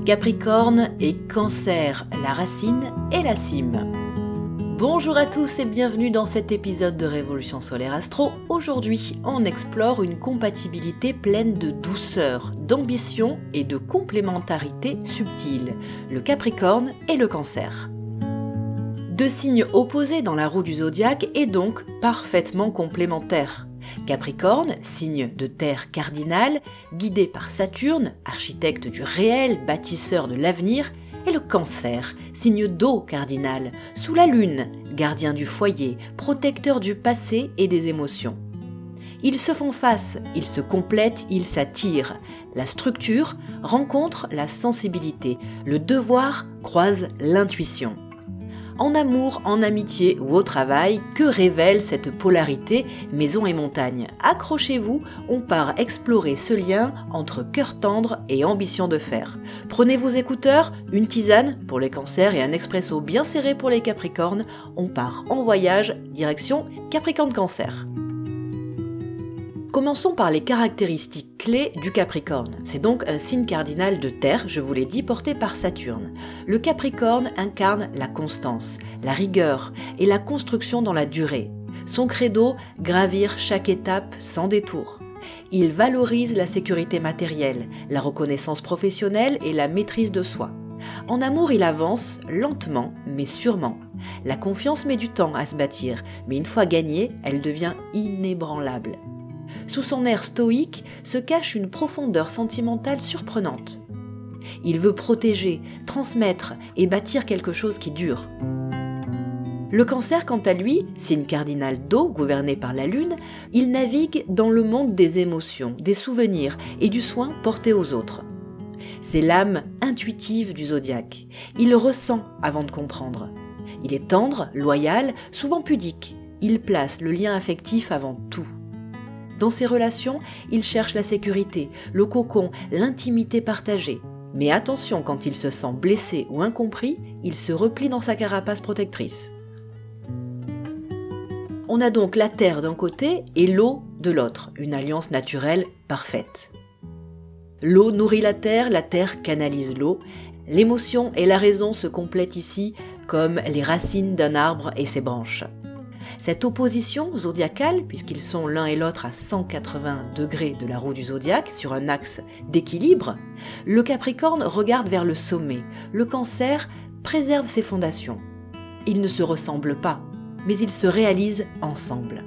Capricorne et Cancer, la racine et la cime. Bonjour à tous et bienvenue dans cet épisode de Révolution Solaire Astro. Aujourd'hui, on explore une compatibilité pleine de douceur, d'ambition et de complémentarité subtile, le Capricorne et le Cancer. Deux signes opposés dans la roue du zodiaque et donc parfaitement complémentaires. Capricorne, signe de terre cardinal, guidé par Saturne, architecte du réel, bâtisseur de l'avenir, et le Cancer, signe d'eau cardinal, sous la lune, gardien du foyer, protecteur du passé et des émotions. Ils se font face, ils se complètent, ils s'attirent. La structure rencontre la sensibilité, le devoir croise l'intuition. En amour, en amitié ou au travail, que révèle cette polarité maison et montagne ? Accrochez-vous, on part explorer ce lien entre cœur tendre et ambition de fer. Prenez vos écouteurs, une tisane pour les cancers et un expresso bien serré pour les capricornes. On part en voyage, direction Capricorne-Cancer. Commençons par les caractéristiques clés du Capricorne. C'est donc un signe cardinal de terre, je vous l'ai dit, porté par Saturne. Le Capricorne incarne la constance, la rigueur et la construction dans la durée. Son credo, gravir chaque étape sans détour. Il valorise la sécurité matérielle, la reconnaissance professionnelle et la maîtrise de soi. En amour, il avance lentement mais sûrement. La confiance met du temps à se bâtir, mais une fois gagnée, elle devient inébranlable. Sous son air stoïque se cache une profondeur sentimentale surprenante. Il veut protéger, transmettre et bâtir quelque chose qui dure. Le Cancer, quant à lui, signe cardinal d'eau gouverné par la Lune, il navigue dans le monde des émotions, des souvenirs et du soin porté aux autres. C'est l'âme intuitive du zodiaque. Il ressent avant de comprendre. Il est tendre, loyal, souvent pudique. Il place le lien affectif avant tout. Dans ses relations, il cherche la sécurité, le cocon, l'intimité partagée. Mais attention, quand il se sent blessé ou incompris, il se replie dans sa carapace protectrice. On a donc la terre d'un côté et l'eau de l'autre, une alliance naturelle parfaite. L'eau nourrit la terre canalise l'eau. L'émotion et la raison se complètent ici comme les racines d'un arbre et ses branches. Cette opposition zodiacale, puisqu'ils sont l'un et l'autre à 180 degrés de la roue du zodiaque, sur un axe d'équilibre, le Capricorne regarde vers le sommet, le Cancer préserve ses fondations. Ils ne se ressemblent pas, mais ils se réalisent ensemble.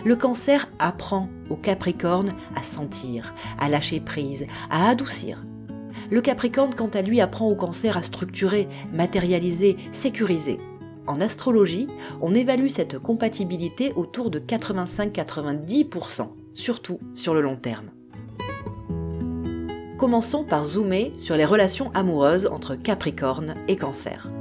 Le Cancer apprend au Capricorne à sentir, à lâcher prise, à adoucir. Le Capricorne, quant à lui, apprend au Cancer à structurer, matérialiser, sécuriser. En astrologie, on évalue cette compatibilité autour de 85-90%, surtout sur le long terme. Commençons par zoomer sur les relations amoureuses entre Capricorne et Cancer.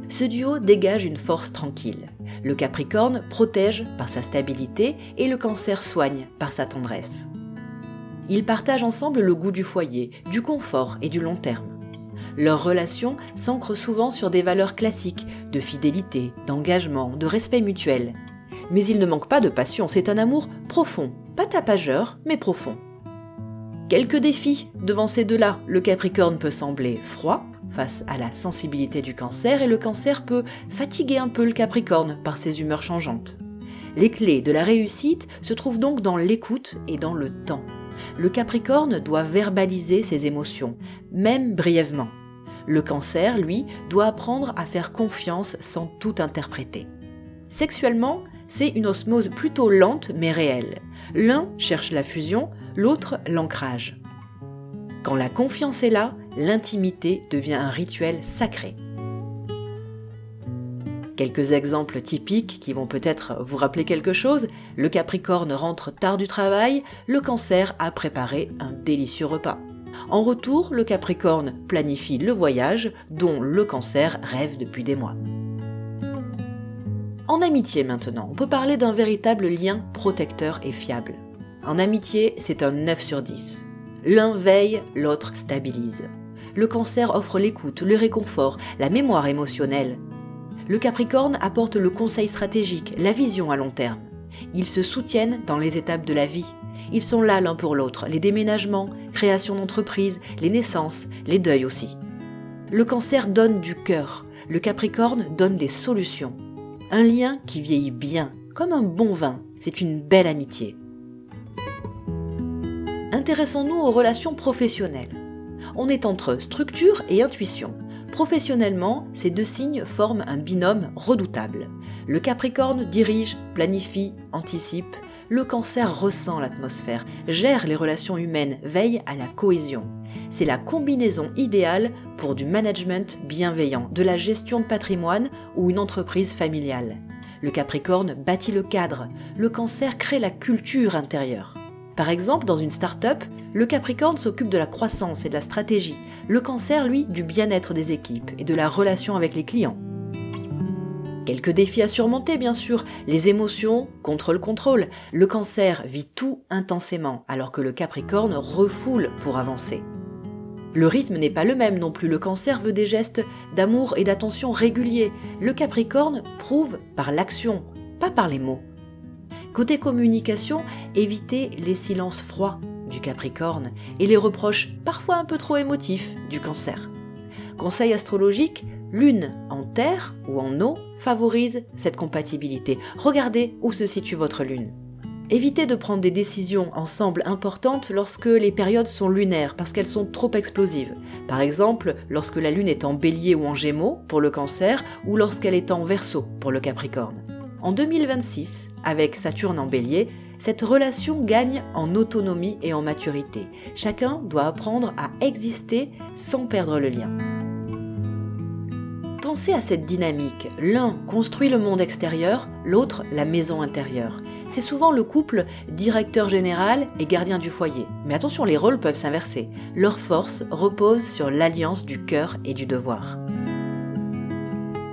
Ce duo dégage une force tranquille. Le Capricorne protège par sa stabilité et le Cancer soigne par sa tendresse. Ils partagent ensemble le goût du foyer, du confort et du long terme. Leur relation s'ancre souvent sur des valeurs classiques de fidélité, d'engagement, de respect mutuel. Mais il ne manque pas de passion, c'est un amour profond, pas tapageur, mais profond. Quelques défis devant ces deux-là. Le Capricorne peut sembler froid face à la sensibilité du Cancer et le Cancer peut fatiguer un peu le Capricorne par ses humeurs changeantes. Les clés de la réussite se trouvent donc dans l'écoute et dans le temps. Le Capricorne doit verbaliser ses émotions, même brièvement. Le Cancer, lui, doit apprendre à faire confiance sans tout interpréter. Sexuellement, c'est une osmose plutôt lente mais réelle. L'un cherche la fusion, l'autre l'ancrage. Quand la confiance est là, l'intimité devient un rituel sacré. Quelques exemples typiques qui vont peut-être vous rappeler quelque chose. Le Capricorne rentre tard du travail, le Cancer a préparé un délicieux repas. En retour, le Capricorne planifie le voyage dont le Cancer rêve depuis des mois. En amitié maintenant, on peut parler d'un véritable lien protecteur et fiable. En amitié, c'est un 9 sur 10. L'un veille, l'autre stabilise. Le Cancer offre l'écoute, le réconfort, la mémoire émotionnelle. Le Capricorne apporte le conseil stratégique, la vision à long terme. Ils se soutiennent dans les étapes de la vie. Ils sont là l'un pour l'autre, les déménagements, création d'entreprises, les naissances, les deuils aussi. Le Cancer donne du cœur, le Capricorne donne des solutions. Un lien qui vieillit bien, comme un bon vin, c'est une belle amitié. Intéressons-nous aux relations professionnelles. On est entre structure et intuition. Professionnellement, ces deux signes forment un binôme redoutable. Le Capricorne dirige, planifie, anticipe. Le Cancer ressent l'atmosphère, gère les relations humaines, veille à la cohésion. C'est la combinaison idéale pour du management bienveillant, de la gestion de patrimoine ou une entreprise familiale. Le Capricorne bâtit le cadre, le Cancer crée la culture intérieure. Par exemple, dans une start-up, le Capricorne s'occupe de la croissance et de la stratégie, le Cancer, lui, du bien-être des équipes et de la relation avec les clients. Quelques défis à surmonter, bien sûr, les émotions contre le contrôle. Le Cancer vit tout intensément, alors que le Capricorne refoule pour avancer. Le rythme n'est pas le même non plus, le Cancer veut des gestes d'amour et d'attention réguliers. Le Capricorne prouve par l'action, pas par les mots. Côté communication, évitez les silences froids du Capricorne et les reproches parfois un peu trop émotifs du Cancer. Conseil astrologique, Lune en terre ou en eau favorise cette compatibilité. Regardez où se situe votre Lune. Évitez de prendre des décisions ensemble importantes lorsque les périodes sont lunaires parce qu'elles sont trop explosives. Par exemple, lorsque la Lune est en Bélier ou en Gémeaux pour le Cancer ou lorsqu'elle est en Verseau pour le Capricorne. En 2026, avec Saturne en Bélier, cette relation gagne en autonomie et en maturité. Chacun doit apprendre à exister sans perdre le lien. Pensez à cette dynamique. L'un construit le monde extérieur, l'autre la maison intérieure. C'est souvent le couple directeur général et gardien du foyer. Mais attention, les rôles peuvent s'inverser. Leur force repose sur l'alliance du cœur et du devoir.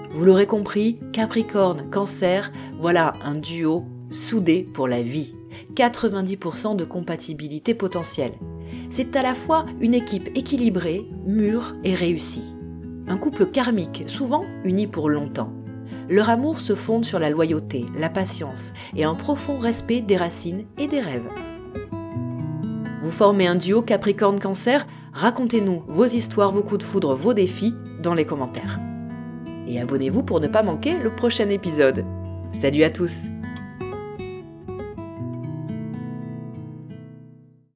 Vous l'aurez compris, Capricorne, Cancer, voilà un duo soudé pour la vie. 90% de compatibilité potentielle. C'est à la fois une équipe équilibrée, mûre et réussie. Un couple karmique, souvent uni pour longtemps. Leur amour se fonde sur la loyauté, la patience et un profond respect des racines et des rêves. Vous formez un duo Capricorne-Cancer, racontez-nous vos histoires, vos coups de foudre, vos défis dans les commentaires. Et abonnez-vous pour ne pas manquer le prochain épisode. Salut à tous!